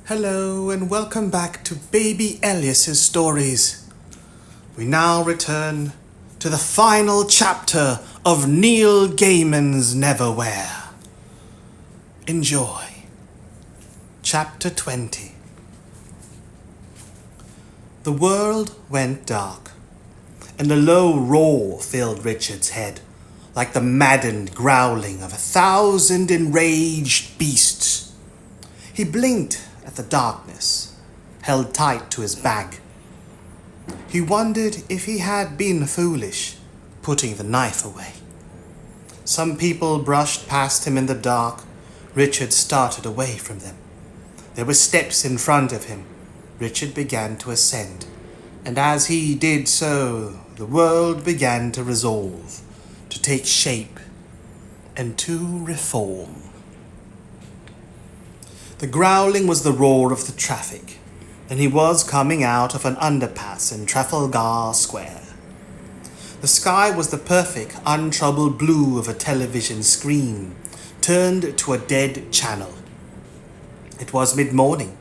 Hello and welcome back to Baby Elias's stories. We now return to the final chapter of Neil Gaiman's Neverwhere. Enjoy. Chapter 20. The world went dark, and a low roar filled Richard's head, like the maddened growling of 1,000 enraged beasts. He blinked at the darkness, held tight to his bag. He wondered if he had been foolish, putting the knife away. Some people brushed past him in the dark. Richard started away from them. There were steps in front of him. Richard began to ascend, and as he did so, the world began to resolve, to take shape, and to reform. The growling was the roar of the traffic, and he was coming out of an underpass in Trafalgar Square. The sky was the perfect, untroubled blue of a television screen, turned to a dead channel. It was mid-morning,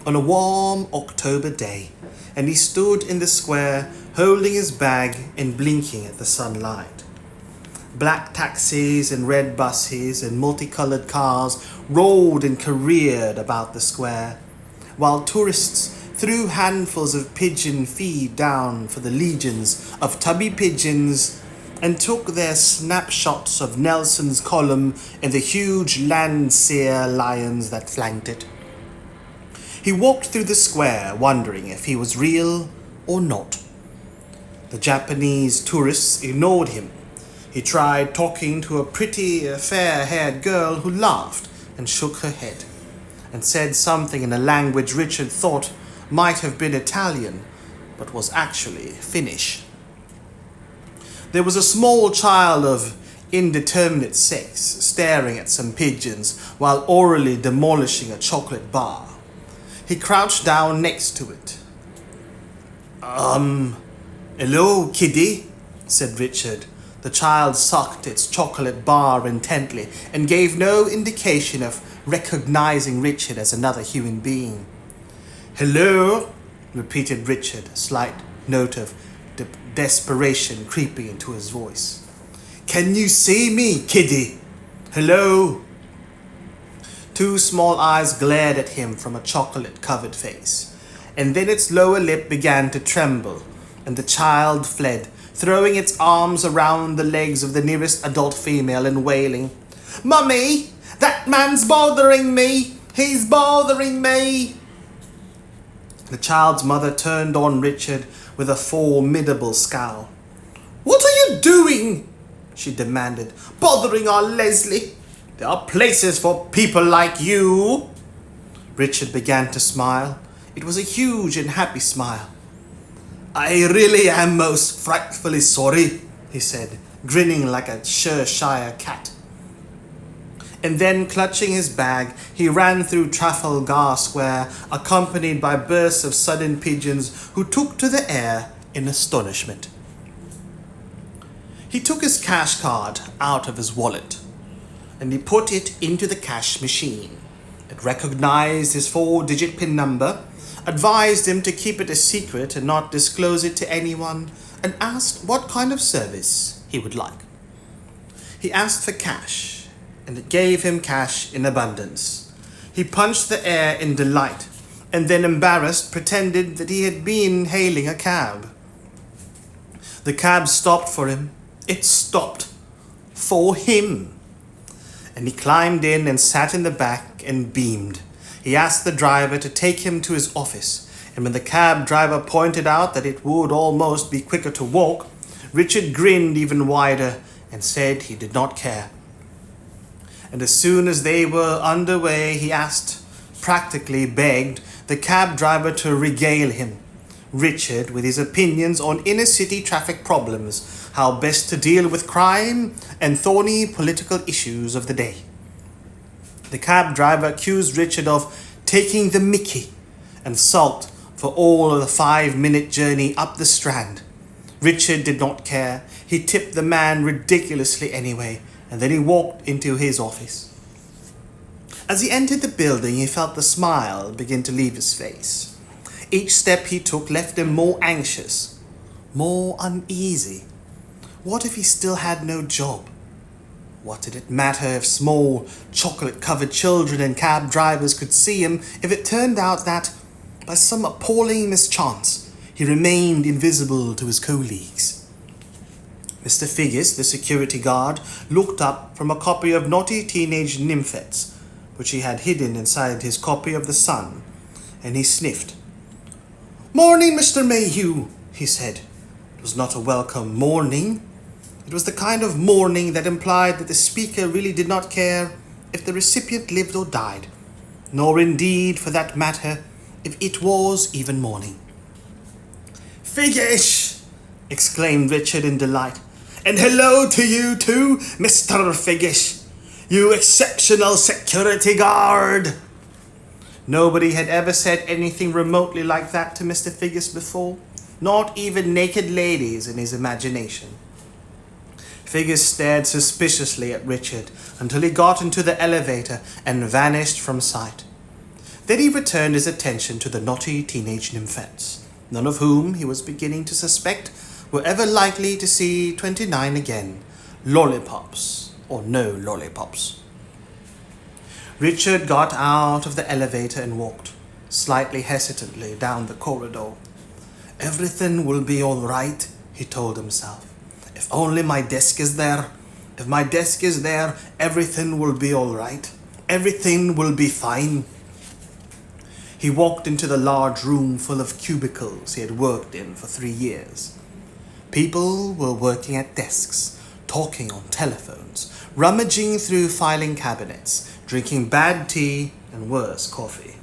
on a warm October day, and he stood in the square, holding his bag and blinking at the sunlight. Black taxis and red buses and multicolored cars rolled and careered about the square, while tourists threw handfuls of pigeon feed down for the legions of tubby pigeons and took their snapshots of Nelson's column and the huge Landseer lions that flanked it. He walked through the square, wondering if he was real or not. The Japanese tourists ignored him. He tried talking to a pretty, fair-haired girl who laughed and shook her head, and said something in a language Richard thought might have been Italian, but was actually Finnish. There was a small child of indeterminate sex staring at some pigeons while orally demolishing a chocolate bar. He crouched down next to it. Hello, kiddie, said Richard. The child sucked its chocolate bar intently and gave no indication of recognizing Richard as another human being. Hello, repeated Richard, a slight note of desperation creeping into his voice. Can you see me, kiddie? Hello? Two small eyes glared at him from a chocolate-covered face, and then its lower lip began to tremble, and the child fled, throwing its arms around the legs of the nearest adult female and wailing, Mummy, that man's bothering me! He's bothering me! The child's mother turned on Richard with a formidable scowl. What are you doing? She demanded. Bothering our Leslie? There are places for people like you. Richard began to smile. It was a huge and happy smile. I really am most frightfully sorry, he said, grinning like a Cheshire cat. And then, clutching his bag, he ran through Trafalgar Square, accompanied by bursts of sudden pigeons who took to the air in astonishment. He took his cash card out of his wallet, and he put it into the cash machine. It recognized his 4-digit PIN number, advised him to keep it a secret and not disclose it to anyone, and asked what kind of service he would like. He asked for cash, and it gave him cash in abundance. He punched the air in delight, and then, embarrassed, pretended that he had been hailing a cab. The cab stopped for him. It stopped for him. And he climbed in and sat in the back and beamed. He asked the driver to take him to his office, and when the cab driver pointed out that it would almost be quicker to walk, Richard grinned even wider and said he did not care. And as soon as they were underway, he asked, practically begged, the cab driver to regale him, Richard, with his opinions on inner-city traffic problems, how best to deal with crime, and thorny political issues of the day. The cab driver accused Richard of taking the mickey and sulked for all of the 5-minute journey up the Strand. Richard did not care. He tipped the man ridiculously anyway, and then he walked into his office. As he entered the building, he felt the smile begin to leave his face. Each step he took left him more anxious, more uneasy. What if he still had no job? What did it matter if small, chocolate-covered children and cab drivers could see him if it turned out that, by some appalling mischance, he remained invisible to his colleagues? Mr. Figgis, the security guard, looked up from a copy of Naughty Teenage Nymphets, which he had hidden inside his copy of The Sun, and he sniffed. "Morning, Mr. Mayhew," he said. It was not a welcome morning. It was the kind of morning that implied that the speaker really did not care if the recipient lived or died, nor indeed, for that matter, if it was even morning. "Figgis!" exclaimed Richard in delight. "And hello to you too, Mr. Figgis, you exceptional security guard!" Nobody had ever said anything remotely like that to Mr. Figgis before, not even naked ladies in his imagination. Figgis stared suspiciously at Richard until he got into the elevator and vanished from sight. Then he returned his attention to the Naughty Teenage Nymphets, none of whom he was beginning to suspect were ever likely to see 29 again, lollipops or no lollipops. Richard got out of the elevator and walked, slightly hesitantly, down the corridor. "Everything will be all right," he told himself. "If only my desk is there. If my desk is there, everything will be all right. Everything will be fine." He walked into the large room full of cubicles he had worked in for 3 years. People were working at desks, talking on telephones, rummaging through filing cabinets, drinking bad tea and worse coffee.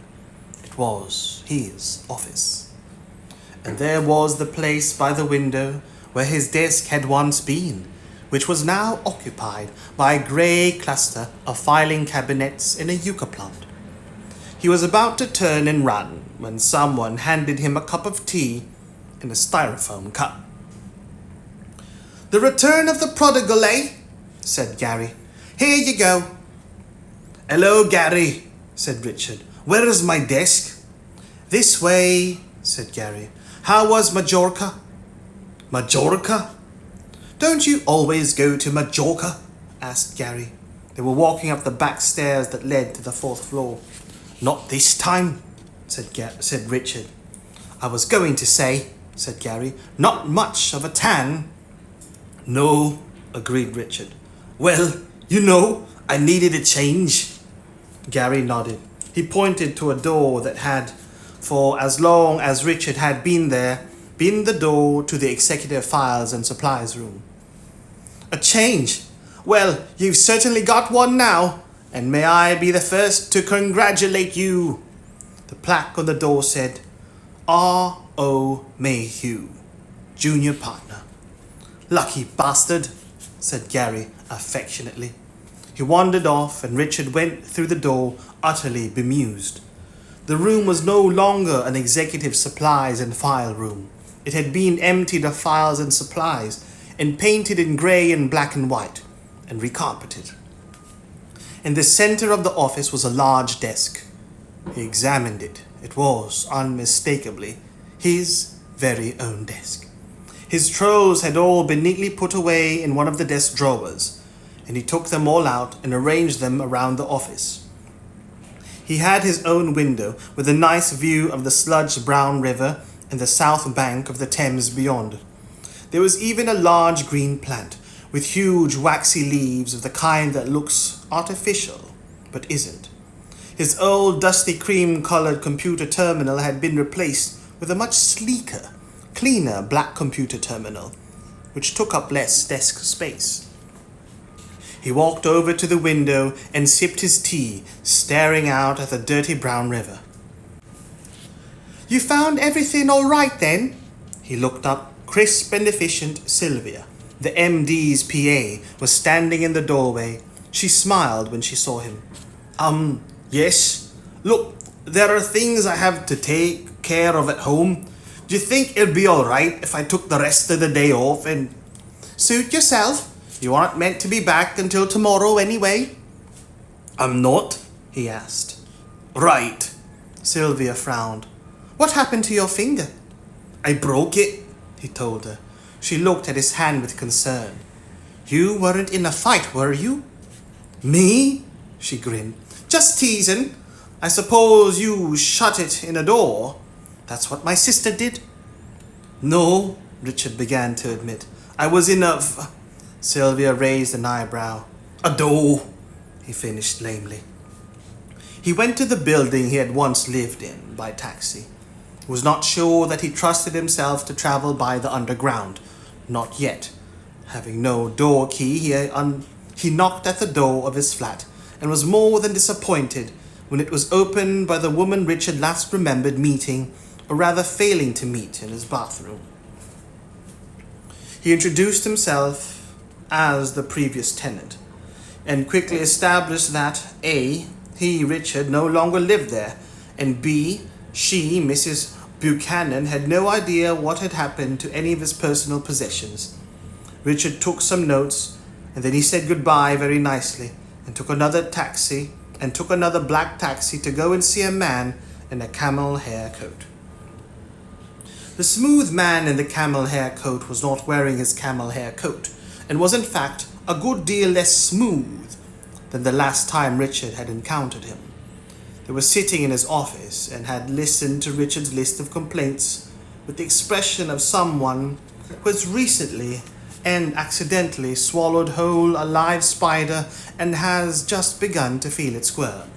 It was his office. And there was the place by the window where his desk had once been, which was now occupied by a grey cluster of filing cabinets in a yucca plant. He was about to turn and run when someone handed him a cup of tea in a styrofoam cup. "The return of the prodigal, eh?" said Gary. "Here you go." "Hello, Gary," said Richard. "Where is my desk?" "This way," said Gary. "How was Majorca?" "Majorca? Don't you always go to Majorca?" asked Gary. They were walking up the back stairs that led to the 4th floor. "Not this time," said Richard. "I was going to say," said Gary, "not much of a tan." "No," agreed Richard. "Well, I needed a change." Gary nodded. He pointed to a door that had, for as long as Richard had been there, been the door to the executive files and supplies room. "A change? Well, you've certainly got one now, and may I be the first to congratulate you." The plaque on the door said, R.O. Mayhew, Junior Partner. "Lucky bastard," said Gary affectionately. He wandered off, and Richard went through the door, utterly bemused. The room was no longer an executive supplies and file room. It had been emptied of files and supplies, and painted in grey and black and white, and recarpeted. In the center of the office was a large desk. He examined it. It was, unmistakably, his very own desk. His trowels had all been neatly put away in one of the desk drawers, and he took them all out and arranged them around the office. He had his own window with a nice view of the sludge-brown river and the south bank of the Thames beyond. There was even a large green plant with huge waxy leaves of the kind that looks artificial but isn't. His old dusty cream-colored computer terminal had been replaced with a much sleeker, cleaner black computer terminal, which took up less desk space. He walked over to the window and sipped his tea, staring out at the dirty brown river. "You found everything all right then?" He looked up. Crisp and efficient Sylvia, the MD's PA, was standing in the doorway. She smiled when she saw him. Yes. Look, there are things I have to take care of at home. Do you think it'd be all right if I took the rest of the day off and..." "Suit yourself. You aren't meant to be back until tomorrow anyway." "I'm not," he asked. Right, Sylvia frowned. What happened to your finger? I broke it, he told her. She looked at his hand with concern. You weren't in a fight, were you? Me? She grinned. Just teasing. I suppose you shut it in a door. That's what my sister did. No, Richard began to admit. I was in a... Sylvia raised an eyebrow. A door, he finished lamely. He went to the building he had once lived in by taxi. He was not sure that he trusted himself to travel by the underground. Not yet. Having no door key, he knocked at the door of his flat and was more than disappointed when it was opened by the woman Richard last remembered meeting, or rather failing to meet, in his bathroom. He introduced himself as the previous tenant and quickly established that A, he, Richard, no longer lived there, and B, she, Mrs. Buchanan, had no idea what had happened to any of his personal possessions. Richard took some notes, and then he said goodbye very nicely, and took another black taxi to go and see a man in a camel hair coat. The smooth man in the camel hair coat was not wearing his camel hair coat, and was in fact a good deal less smooth than the last time Richard had encountered him. He was sitting in his office and had listened to Richard's list of complaints with the expression of someone who has recently and accidentally swallowed whole a live spider and has just begun to feel it squirm.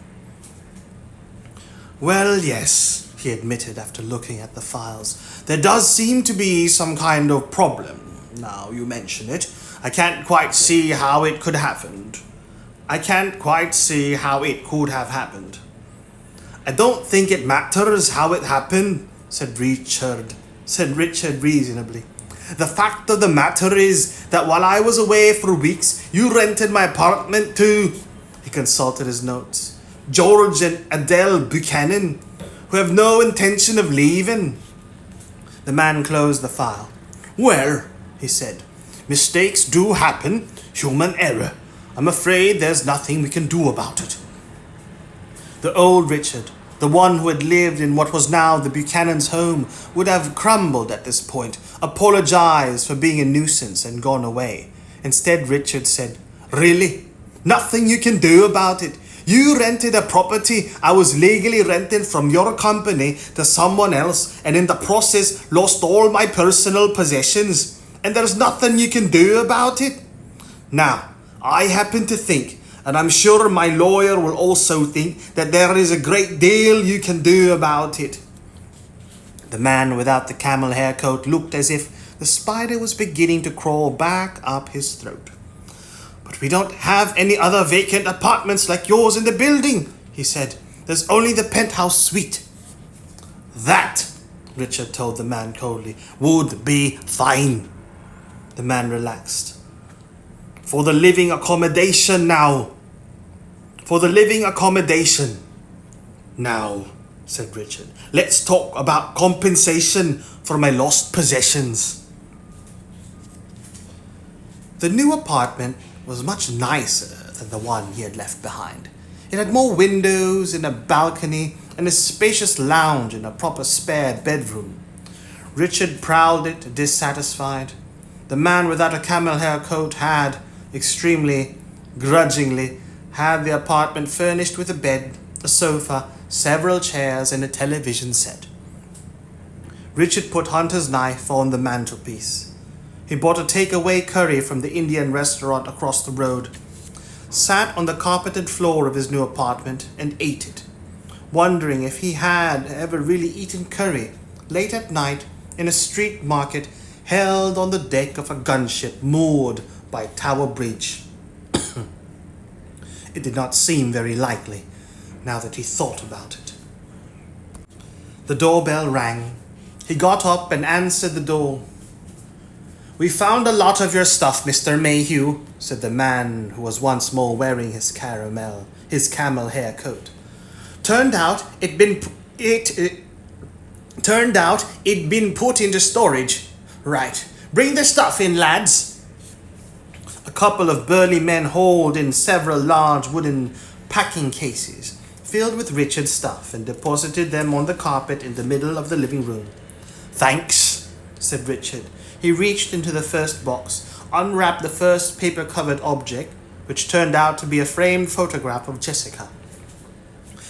Well, yes, he admitted after looking at the files. There does seem to be some kind of problem. Now you mention it. I can't quite see how it could have happened. I don't think it matters how it happened, said Richard reasonably. The fact of the matter is that while I was away for weeks, you rented my apartment to, he consulted his notes, George and Adele Buchanan, who have no intention of leaving. The man closed the file. Well, he said, mistakes do happen, human error. I'm afraid there's nothing we can do about it. The old Richard, the one who had lived in what was now the Buchanan's home, would have crumbled at this point, apologized for being a nuisance and gone away. Instead, Richard said, Really? Nothing you can do about it? You rented a property I was legally renting from your company to someone else, and in the process lost all my personal possessions, and there's nothing you can do about it? Now, I happen to think, and I'm sure my lawyer will also think, that there is a great deal you can do about it. The man without the camel hair coat looked as if the spider was beginning to crawl back up his throat. But we don't have any other vacant apartments like yours in the building, he said. There's only the penthouse suite. That, Richard told the man coldly, would be fine. The man relaxed. For the living accommodation now, said Richard. Let's talk about compensation for my lost possessions. The new apartment was much nicer than the one he had left behind. It had more windows and a balcony and a spacious lounge and a proper spare bedroom. Richard prowled it, dissatisfied. The man without a camel hair coat had, extremely grudgingly, had the apartment furnished with a bed, a sofa, several chairs, and a television set. Richard put Hunter's knife on the mantelpiece. He bought a takeaway curry from the Indian restaurant across the road, sat on the carpeted floor of his new apartment, and ate it, wondering if he had ever really eaten curry late at night in a street market held on the deck of a gunship moored by Tower Bridge. It did not seem very likely, now that he thought about it. The doorbell rang. He got up and answered the door. We found a lot of your stuff, Mr. Mayhew, said the man who was once more wearing his camel hair coat. Turned out it'd been put into storage. Right. Bring the stuff in, lads. A couple of burly men hauled in several large wooden packing cases, filled with Richard's stuff, and deposited them on the carpet in the middle of the living room. "Thanks," said Richard. He reached into the first box, unwrapped the first paper-covered object, which turned out to be a framed photograph of Jessica.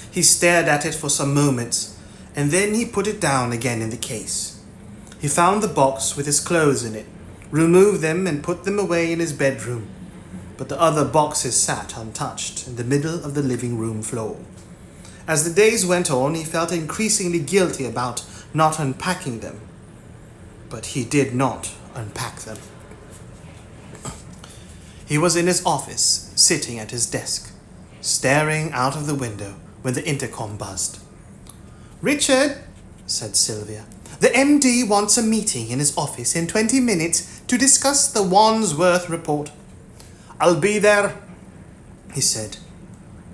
He stared at it for some moments, and then he put it down again in the case. He found the box with his clothes in it, removed them and put them away in his bedroom, but the other boxes sat untouched in the middle of the living room floor. As the days went on, he felt increasingly guilty about not unpacking them, but he did not unpack them. He was in his office, sitting at his desk, staring out of the window when the intercom buzzed. "Richard," said Sylvia, "the MD wants a meeting in his office in 20 minutes to discuss the Wandsworth report." "I'll be there," he said.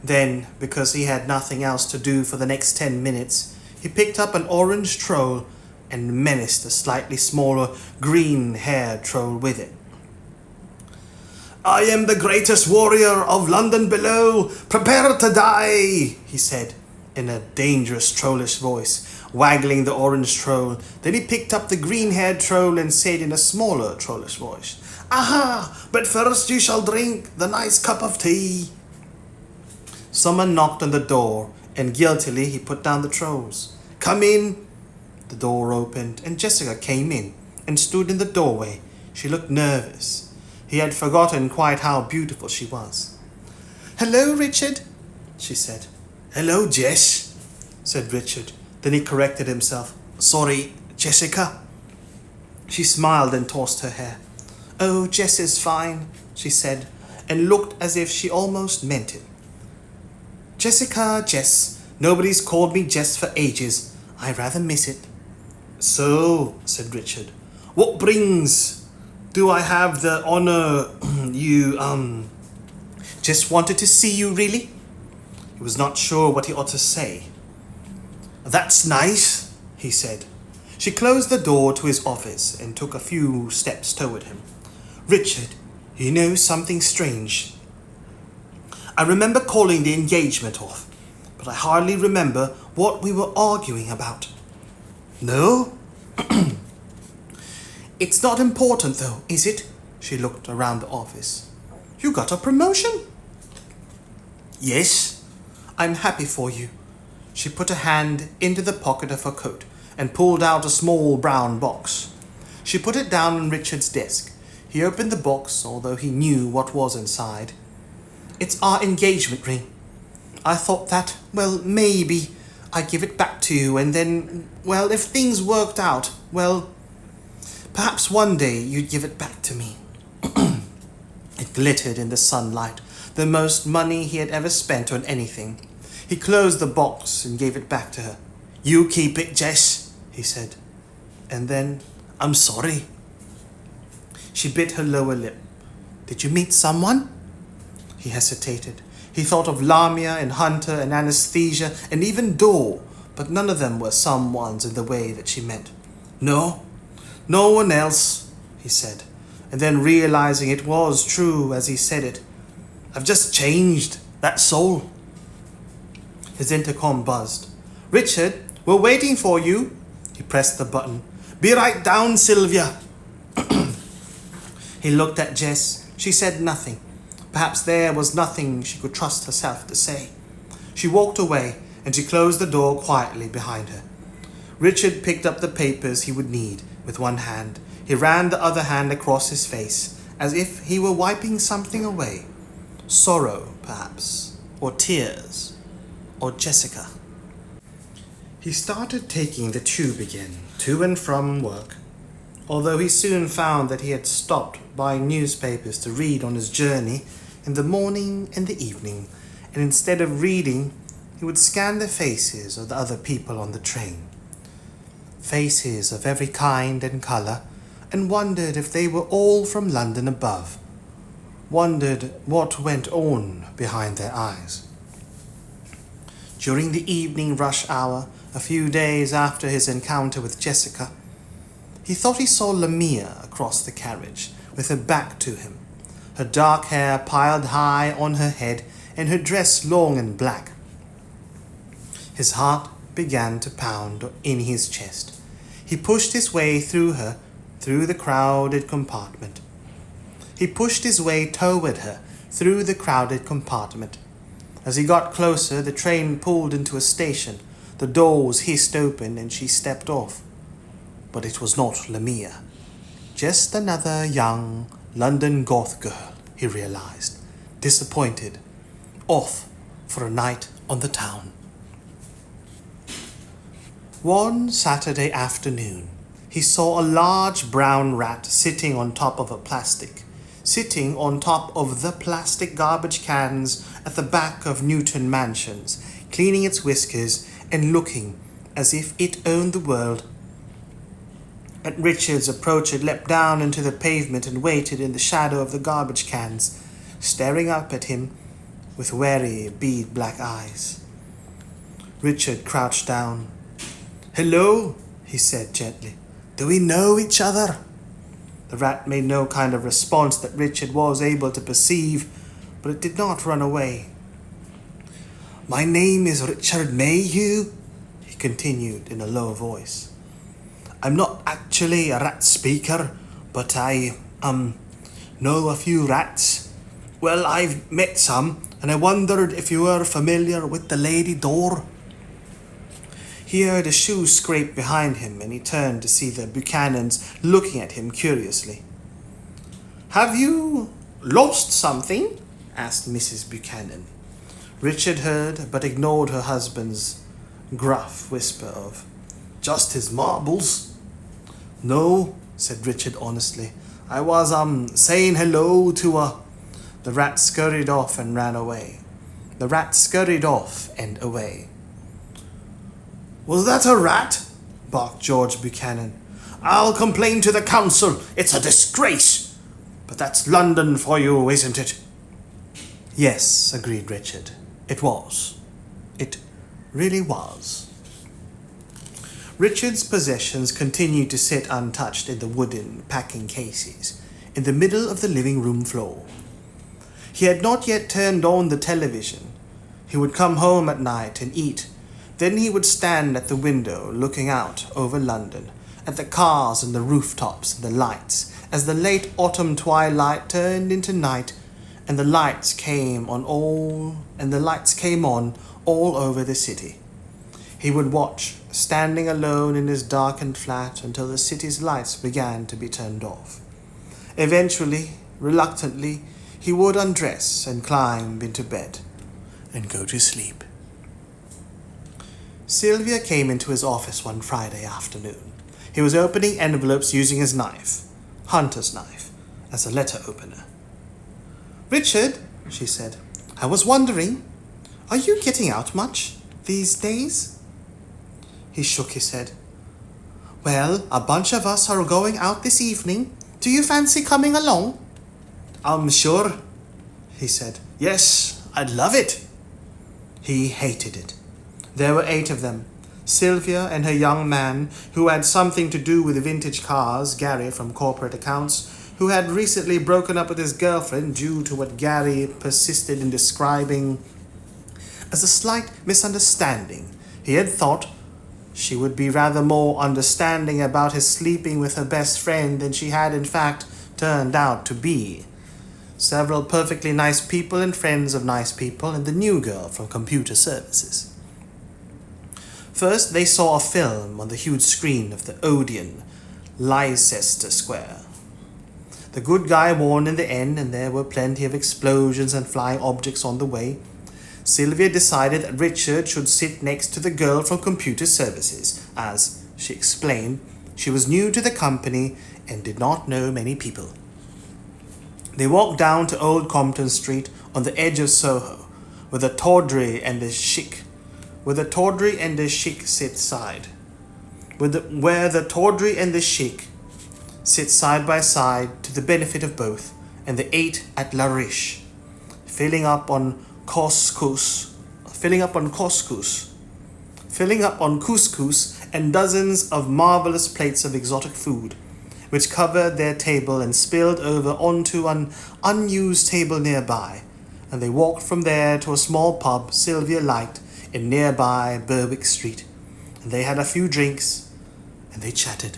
Then, because he had nothing else to do for the next 10 minutes, he picked up an orange troll and menaced a slightly smaller green-haired troll with it. "I am the greatest warrior of London below. Prepare to die," he said, in a dangerous trollish voice, waggling the orange troll. Then he picked up the green-haired troll and said in a smaller trollish voice, "Aha! But first you shall drink the nice cup of tea." Someone knocked on the door, and guiltily he put down the trolls. "Come in." The door opened, and Jessica came in and stood in the doorway. She looked nervous. He had forgotten quite how beautiful she was. "Hello, Richard," she said. "Hello, Jess," said Richard. Then he corrected himself. "Sorry, Jessica." She smiled and tossed her hair. "Oh, Jess is fine," she said, and looked as if she almost meant it. "Jessica, Jess. Nobody's called me Jess for ages. I rather miss it." "So," said Richard, "what brings? Do I have the honor you, Just wanted to see you, really?" He was not sure what he ought to say. "That's nice," he said. She closed the door to his office and took a few steps toward him. "Richard, you know something strange. I remember calling the engagement off, but I hardly remember what we were arguing about." "No?" "It's not important, though, is it?" She looked around the office. "You got a promotion?" "Yes." "I'm happy for you." She put a hand into the pocket of her coat and pulled out a small brown box. She put it down on Richard's desk. He opened the box, although he knew what was inside. "It's our engagement ring. I thought that, well, maybe I'd give it back to you, and then, well, if things worked out, well, perhaps one day you'd give it back to me." It glittered in the sunlight, the most money he had ever spent on anything. He closed the box and gave it back to her. "You keep it, Jess," he said. And then, "I'm sorry." She bit her lower lip. "Did you meet someone?" He hesitated. He thought of Lamia and Hunter and Anesthesia and even Dor, but none of them were someones in the way that she meant. "No, no one else," he said, and then realizing it was true as he said it, "I've just changed, that's all." His intercom buzzed. "Richard, we're waiting for you." He pressed the button. "Be right down, Sylvia." He looked at Jess. She said nothing. Perhaps there was nothing she could trust herself to say. She walked away, and she closed the door quietly behind her. Richard picked up the papers he would need with one hand. He ran the other hand across his face, as if he were wiping something away. Sorrow, perhaps, or tears, or Jessica. He started taking the tube again, to and from work, although he soon found that he had stopped buying newspapers to read on his journey in the morning and the evening, and instead of reading, he would scan the faces of the other people on the train. Faces of every kind and colour, and wondered if they were all from London above. Wondered what went on behind their eyes. During the evening rush hour, a few days after his encounter with Jessica, he thought he saw Lamia across the carriage, with her back to him, her dark hair piled high on her head and her dress long and black. His heart began to pound in his chest. He pushed his way through her, through the crowded compartment. He pushed his way toward her, through the crowded compartment. As he got closer, the train pulled into a station. The doors hissed open and she stepped off. But it was not Lamia. Just another young London goth girl, he realized, disappointed, off for a night on the town. One Saturday afternoon, he saw a large brown rat sitting on top of the plastic garbage cans at the back of Newton Mansions, cleaning its whiskers and looking as if it owned the world. At Richard's approach, it leapt down into the pavement and waited in the shadow of the garbage cans, staring up at him with wary, bead black eyes. Richard crouched down. "Hello," he said gently. "Do we know each other?" The rat made no kind of response that Richard was able to perceive, but it did not run away. "My name is Richard Mayhew," he continued in a low voice. "I'm not actually a rat speaker, but I, know a few rats. Well, I've met some, and I wondered if you were familiar with the lady door." He heard a shoe scrape behind him, and he turned to see the Buchanans looking at him curiously. "Have you lost something?" asked Mrs. Buchanan. Richard heard, but ignored her husband's gruff whisper of, "Just his marbles." "No," said Richard honestly. "I was, saying hello to a—" The rat scurried off and ran away. "Was that a rat?" barked George Buchanan. "I'll complain to the council. It's a disgrace. But that's London for you, isn't it?" "Yes," agreed Richard. "It was. It really was." Richard's possessions continued to sit untouched in the wooden packing cases in the middle of the living room floor. He had not yet turned on the television. He would come home at night and eat. Then he would stand at the window looking out over London, at the cars and the rooftops and the lights, as the late autumn twilight turned into night, and the lights came on all over the city. He would watch, standing alone in his darkened flat, until the city's lights began to be turned off. Eventually, reluctantly, he would undress and climb into bed and go to sleep. Sylvia came into his office one Friday afternoon. He was opening envelopes using his knife, hunter's knife, as a letter opener. "Richard," she said, "I was wondering, are you getting out much these days?" He shook his head. "Well, a bunch of us are going out this evening. Do you fancy coming along?" Sure," he said. "Yes, I'd love it." He hated it. There were 8 of them. Sylvia and her young man, who had something to do with vintage cars, Gary from corporate accounts, who had recently broken up with his girlfriend due to what Gary persisted in describing as a slight misunderstanding. He had thought she would be rather more understanding about his sleeping with her best friend than she had in fact turned out to be. Several perfectly nice people and friends of nice people, and the new girl from computer services. First, they saw a film on the huge screen of the Odeon, Leicester Square. The good guy won in the end, and there were plenty of explosions and flying objects on the way. Sylvia decided that Richard should sit next to the girl from computer services, as, she explained, she was new to the company and did not know many people. They walked down to Old Compton Street on the edge of Soho, where the tawdry and the chic sit side by side to the benefit of both, and they ate at La Riche, filling up on couscous and dozens of marvelous plates of exotic food, which covered their table and spilled over onto an unused table nearby, and they walked from there to a small pub Sylvia liked in nearby Berwick Street, and they had a few drinks, and they chatted.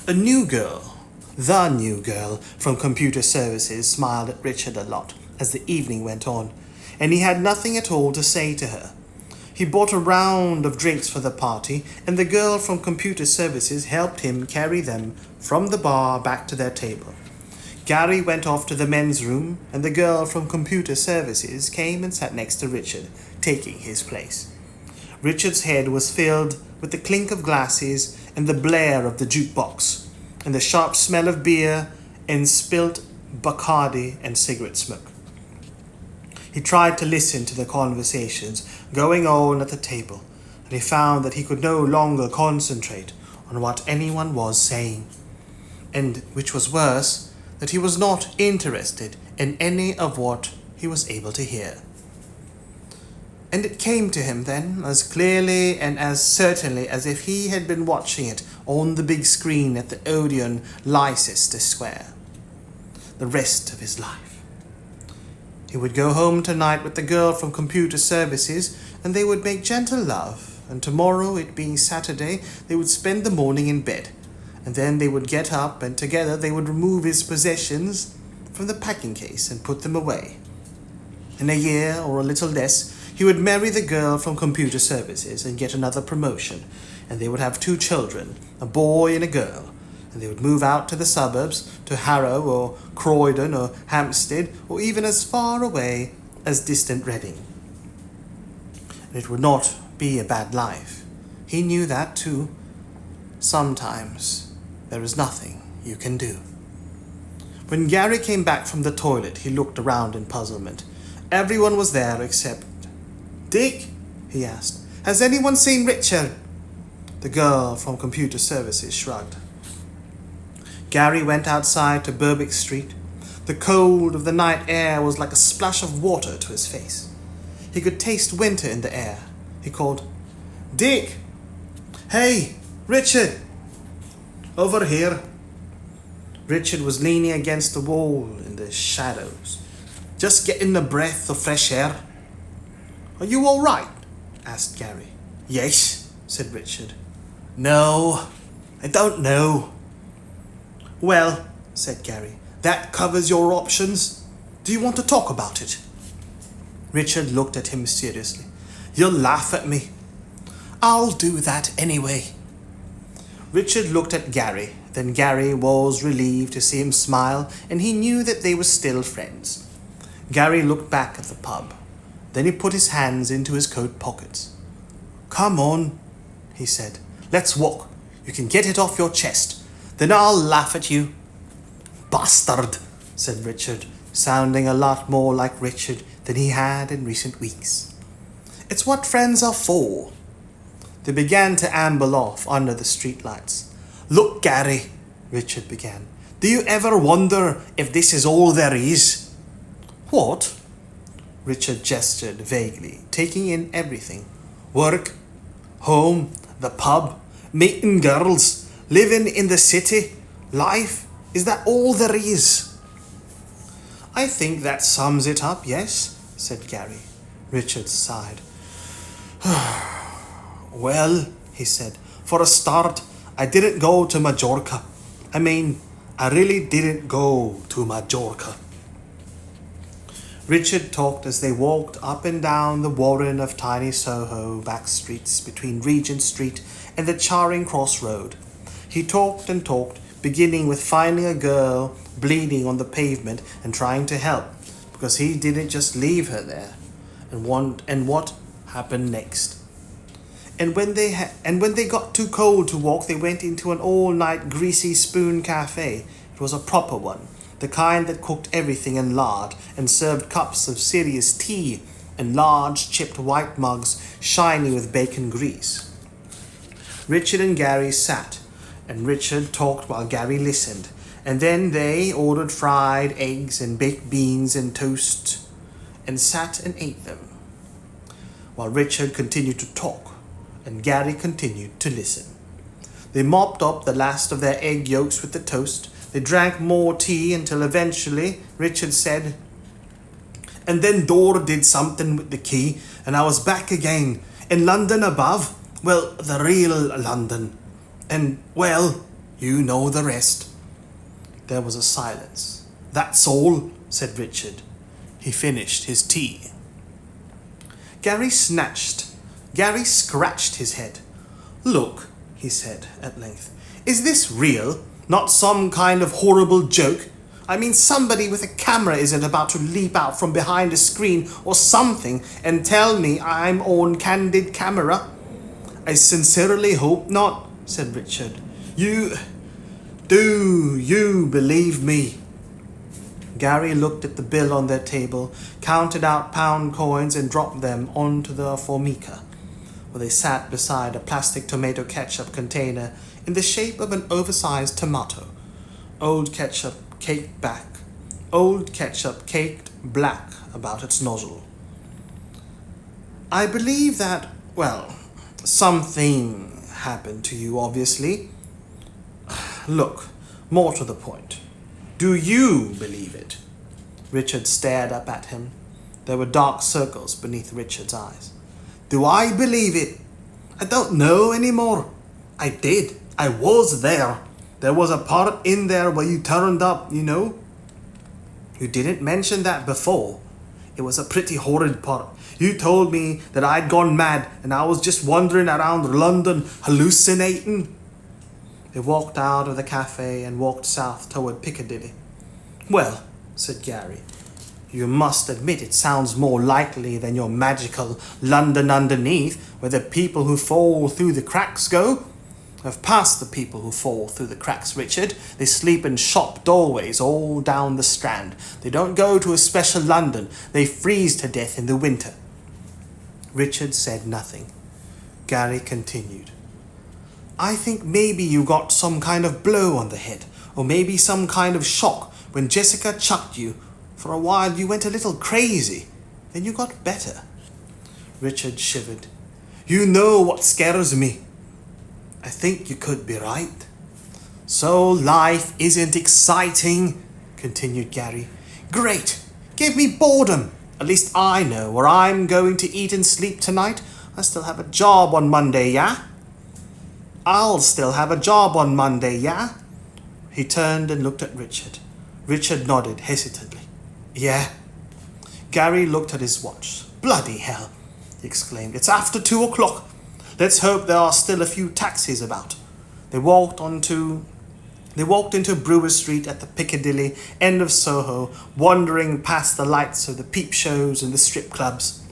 The new girl from computer services smiled at Richard a lot as the evening went on, and he had nothing at all to say to her. He bought a round of drinks for the party, and the girl from computer services helped him carry them from the bar back to their table. Gary went off to the men's room, and the girl from computer services came and sat next to Richard, taking his place. Richard's head was filled with the clink of glasses and the blare of the jukebox, and the sharp smell of beer and spilt Bacardi and cigarette smoke. He tried to listen to the conversations going on at the table, and he found that he could no longer concentrate on what anyone was saying, and, which was worse, that he was not interested in any of what he was able to hear. And it came to him then, as clearly and as certainly as if he had been watching it on the big screen at the Odeon Leicester Square, the rest of his life. He would go home tonight with the girl from computer services, and they would make gentle love, and tomorrow, it being Saturday, they would spend the morning in bed, and then they would get up, and together they would remove his possessions from the packing case and put them away. In a year, or a little less, he would marry the girl from computer services and get another promotion, and they would have 2 children, a boy and a girl, and they would move out to the suburbs, to Harrow or Croydon or Hampstead, or even as far away as distant Reading. And it would not be a bad life. He knew that too. Sometimes there is nothing you can do. When Gary came back from the toilet, he looked around in puzzlement. Everyone was there except... "Dick," he asked, "has anyone seen Richard?" The girl from computer services shrugged. Gary went outside to Berwick Street. The cold of the night air was like a splash of water to his face. He could taste winter in the air. He called, "Dick! Hey, Richard! Over here." Richard was leaning against the wall in the shadows, just getting a breath of fresh air. "Are you all right?" asked Gary. "Yes," said Richard. "No, I don't know." "Well," said Gary, "that covers your options. Do you want to talk about it?" Richard looked at him seriously. "You'll laugh at me." "I'll do that anyway." Richard looked at Gary. Then Gary was relieved to see him smile, and he knew that they were still friends. Gary looked back at the pub. Then he put his hands into his coat pockets. "Come on," he said. "Let's walk. You can get it off your chest. Then I'll laugh at you." "Bastard," said Richard, sounding a lot more like Richard than he had in recent weeks. "It's what friends are for." They began to amble off under the streetlights. "Look, Gary," Richard began. "Do you ever wonder if this is all there is?" "What?" Richard gestured vaguely, taking in everything. "Work, home, the pub, meeting girls, living in the city, life. Is that all there is?" "I think that sums it up, yes," said Gary. Richard sighed. "Well," he said, "for a start, I didn't go to Majorca. I really didn't go to Majorca." Richard talked as they walked up and down the warren of tiny Soho back streets between Regent Street and the Charing Cross Road. He talked and talked, beginning with finding a girl bleeding on the pavement and trying to help, because he didn't just leave her there, and what happened next. And when they got too cold to walk, they went into an all-night greasy spoon cafe. It was a proper one, the kind that cooked everything in lard and served cups of serious tea in large chipped white mugs shiny with bacon grease. Richard and Gary sat, and Richard talked while Gary listened, and then they ordered fried eggs and baked beans and toast and sat and ate them, while Richard continued to talk and Gary continued to listen. They mopped up the last of their egg yolks with the toast. They drank more tea until eventually Richard said, "And then Dora did something with the key, and I was back again in London above. Well, the real London. And, well, you know the rest. There was a silence. That's all, said Richard. He finished his tea. Gary scratched his head. Look, he said at length, is this real? Not some kind of horrible joke? I mean, somebody with a camera isn't about to leap out from behind a screen or something and tell me I'm on candid camera? I sincerely hope not, said Richard. You believe me? Gary looked at the bill on their table, counted out pound coins and dropped them onto the formica, where they sat beside a plastic tomato ketchup container in the shape of an oversized tomato. Old ketchup caked black about its nozzle. I believe that, well, something happened to you, obviously. Look, more to the point. Do you believe it? Richard stared up at him. There were dark circles beneath Richard's eyes. Do I believe it? I don't know anymore. I did. I was there. There was a part in there where you turned up, you know. You didn't mention that before. It was a pretty horrid part. You told me that I'd gone mad and I was just wandering around London hallucinating. They walked out of the cafe and walked south toward Piccadilly. Well, said Gary, you must admit it sounds more likely than your magical London underneath, where the people who fall through the cracks go. I've passed the people who fall through the cracks, Richard. They sleep in shop doorways all down the Strand. They don't go to a special London. They freeze to death in the winter. Richard said nothing. Gary continued. I think maybe you got some kind of blow on the head, or maybe some kind of shock when Jessica chucked you. For a while you went a little crazy. Then you got better. Richard shivered. You know what scares me. I think you could be right. So life isn't exciting, continued Gary. Great. Give me boredom. At least I know where I'm going to eat and sleep tonight. I still have a job on Monday, yeah? I'll still have a job on Monday, yeah? He turned and looked at Richard. Richard nodded hesitantly. Yeah. Gary looked at his watch. Bloody hell, he exclaimed. It's after 2 o'clock. Let's hope there are still a few taxis about. They walked into Brewer Street at the Piccadilly end of Soho, wandering past the lights of the peep shows and the strip clubs.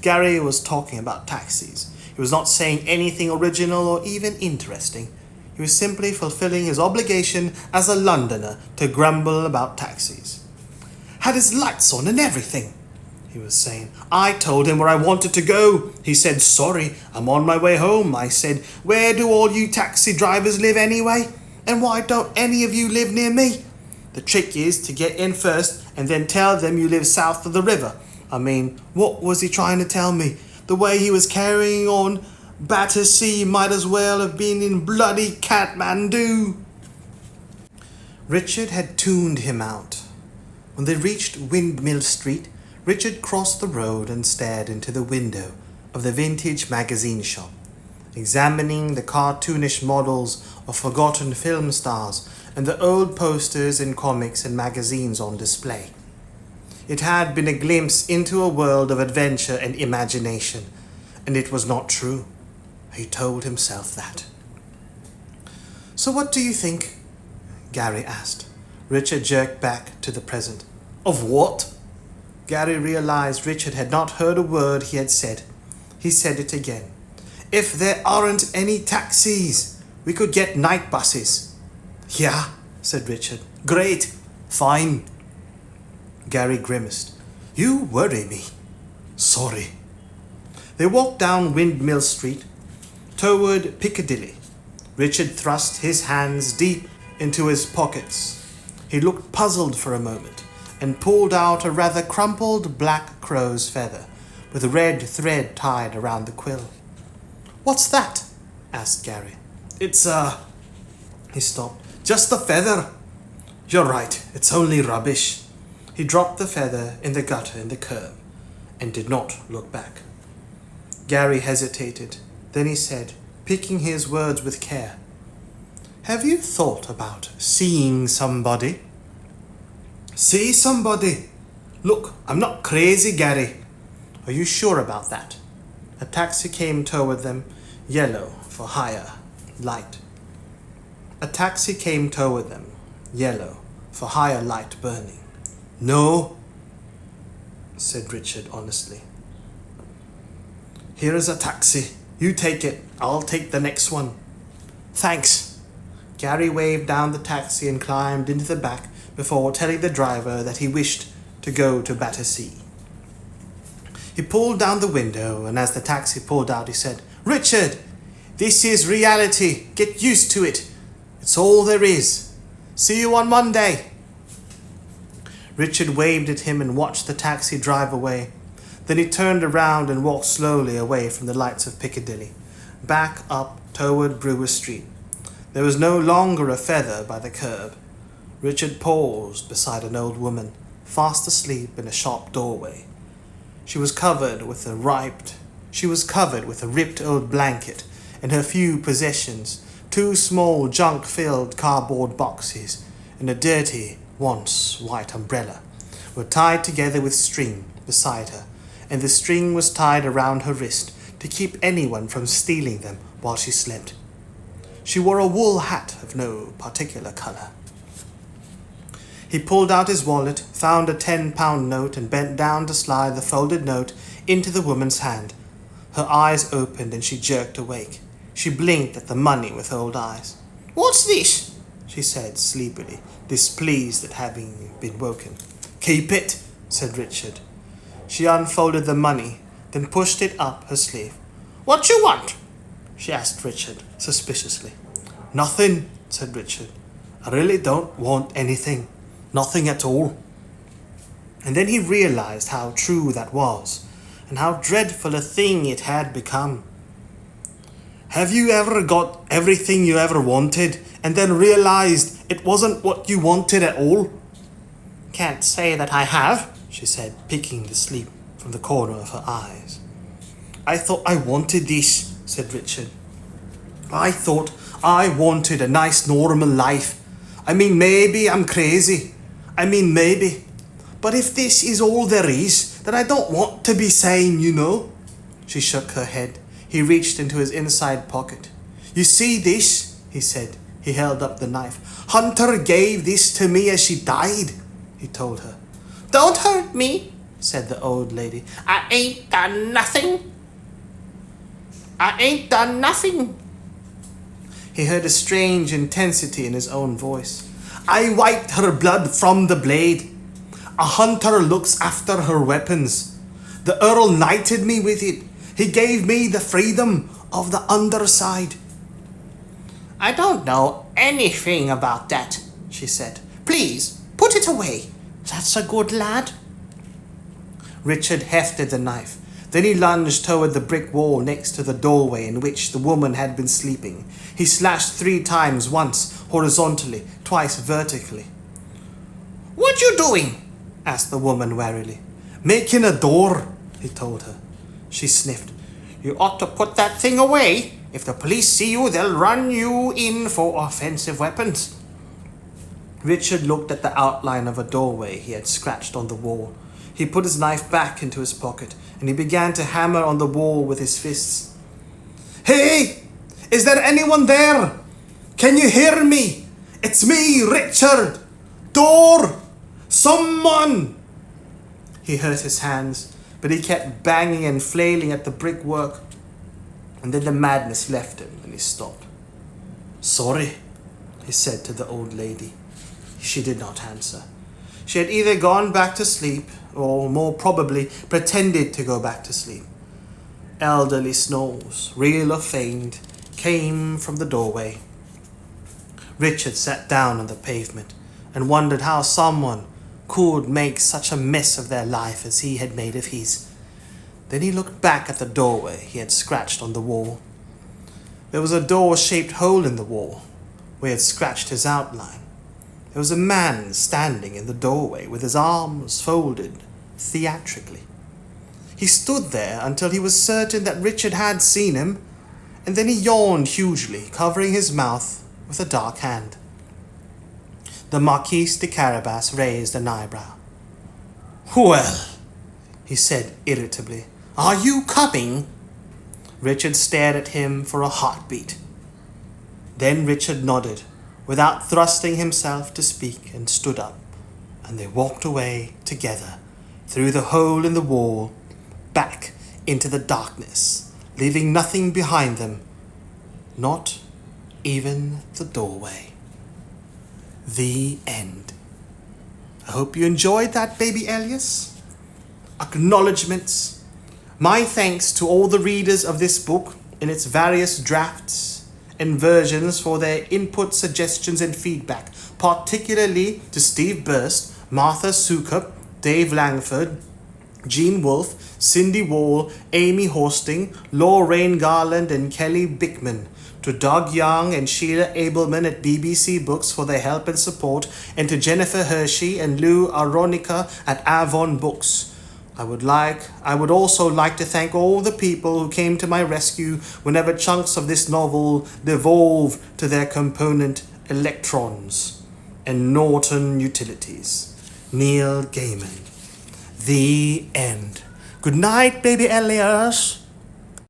Gary was talking about taxis. He was not saying anything original or even interesting. He was simply fulfilling his obligation as a Londoner to grumble about taxis. Had his lights on and everything, he was saying. I told him where I wanted to go. He said, sorry, I'm on my way home. I said, where do all you taxi drivers live anyway? And why don't any of you live near me? The trick is to get in first and then tell them you live south of the river. I mean, what was he trying to tell me? The way he was carrying on, Battersea might as well have been in bloody Kathmandu. Richard had tuned him out. When they reached Windmill Street, Richard crossed the road and stared into the window of the vintage magazine shop, examining the cartoonish models of forgotten film stars and the old posters in comics and magazines on display. It had been a glimpse into a world of adventure and imagination, and it was not true. He told himself that. So what do you think? Gary asked. Richard jerked back to the present. Of what? Gary realized Richard had not heard a word he had said. He said it again. If there aren't any taxis, we could get night buses. Yeah, said Richard. Great. Fine. Gary grimaced. You worry me. Sorry. They walked down Windmill Street toward Piccadilly. Richard thrust his hands deep into his pockets. He looked puzzled for a moment and pulled out a rather crumpled black crow's feather with a red thread tied around the quill. What's that? Asked Gary. It's He stopped. Just a feather. You're right, it's only rubbish. He dropped the feather in the gutter in the curb and did not look back. Gary hesitated. Then he said, picking his words with care, "Have you thought about seeing somebody?" "See somebody? Look, I'm not crazy, Gary." "Are you sure about that?" A taxi came toward them, yellow for hire, light. A taxi came toward them, yellow for higher light burning. "No," said Richard honestly. "Here is a taxi. You take it. I'll take the next one." "Thanks." Gary waved down the taxi and climbed into the back before telling the driver that he wished to go to Battersea. He pulled down the window, and as the taxi pulled out, he said, "Richard, this is reality. Get used to it. It's all there is. See you on Monday." Richard waved at him and watched the taxi drive away. Then he turned around and walked slowly away from the lights of Piccadilly, back up toward Brewer Street. There was no longer a feather by the curb. Richard paused beside an old woman, fast asleep in a shop doorway. She was covered with a ripped old blanket, and her few possessions, 2 small junk-filled cardboard boxes and a dirty, once white umbrella, were tied together with string beside her, and the string was tied around her wrist to keep anyone from stealing them while she slept. She wore a wool hat of no particular colour. He pulled out his wallet, found a £10 note, and bent down to slide the folded note into the woman's hand. Her eyes opened and she jerked awake. She blinked at the money with old eyes. "What's this?" she said sleepily, displeased at having been woken. "Keep it," said Richard. She unfolded the money, then pushed it up her sleeve. "What you want?" she asked Richard, suspiciously. "Nothing," said Richard. "I really don't want anything. Nothing at all." And then he realized how true that was, and how dreadful a thing it had become. Have you ever got everything you ever wanted, and then realized it wasn't what you wanted at all? "Can't say that I have," she said, picking the sleep from the corner of her eyes. "I thought I wanted this," said Richard. "I thought I wanted a nice normal life. I mean, maybe I'm crazy. Maybe. But if this is all there is, then I don't want to be sane, you know." She shook her head. He reached into his inside pocket. "You see this?" he said. He held up the knife. "Hunter gave this to me as she died," he told her. "Don't hurt me," said the old lady. I ain't done nothing." He heard a strange intensity in his own voice. "I wiped her blood from the blade. A hunter looks after her weapons. The Earl knighted me with it. He gave me the freedom of the underside." "I don't know anything about that," she said. "Please, put it away. That's a good lad." Richard hefted the knife. Then he lunged toward the brick wall next to the doorway in which the woman had been sleeping. He slashed 3 times, once horizontally, twice vertically. "What you doing?" asked the woman warily. "Making a door," he told her. She sniffed. "You ought to put that thing away. If the police see you, they'll run you in for offensive weapons." Richard looked at the outline of a doorway he had scratched on the wall. He put his knife back into his pocket, and he began to hammer on the wall with his fists. "Hey! Is there anyone there? Can you hear me? It's me, Richard! Door! Someone!" He hurt his hands, but he kept banging and flailing at the brickwork, and then the madness left him and he stopped. "Sorry," he said to the old lady. She did not answer. She had either gone back to sleep, or more probably pretended to go back to sleep. Elderly snores, real or feigned, came from the doorway. Richard sat down on the pavement and wondered how someone could make such a mess of their life as he had made of his. Then he looked back at the doorway he had scratched on the wall. There was a door-shaped hole in the wall where he had scratched his outline. There was a man standing in the doorway with his arms folded theatrically. He stood there until he was certain that Richard had seen him, and then he yawned hugely, covering his mouth with a dark hand. The Marquis de Carabas raised an eyebrow. "Well," he said irritably, "are you coming?" Richard stared at him for a heartbeat. Then Richard nodded, without thrusting himself to speak, and stood up, and they walked away together through the hole in the wall, back into the darkness, leaving nothing behind them, not even the doorway. The end. I hope you enjoyed that, baby Elias. Acknowledgements. My thanks to all the readers of this book in its various drafts and versions for their input, suggestions, and feedback, particularly to Steve Burst, Martha Sukup, Dave Langford, Gene Wolfe, Cindy Wall, Amy Horsting, Lorraine Garland, and Kelly Bickman, to Doug Young and Sheila Abelman at BBC Books for their help and support, and to Jennifer Hershey and Lou Aronica at Avon Books. I would also like to thank all the people who came to my rescue whenever chunks of this novel devolve to their component electrons and Norton utilities. Neil Gaiman. The end. Good night, baby Elias.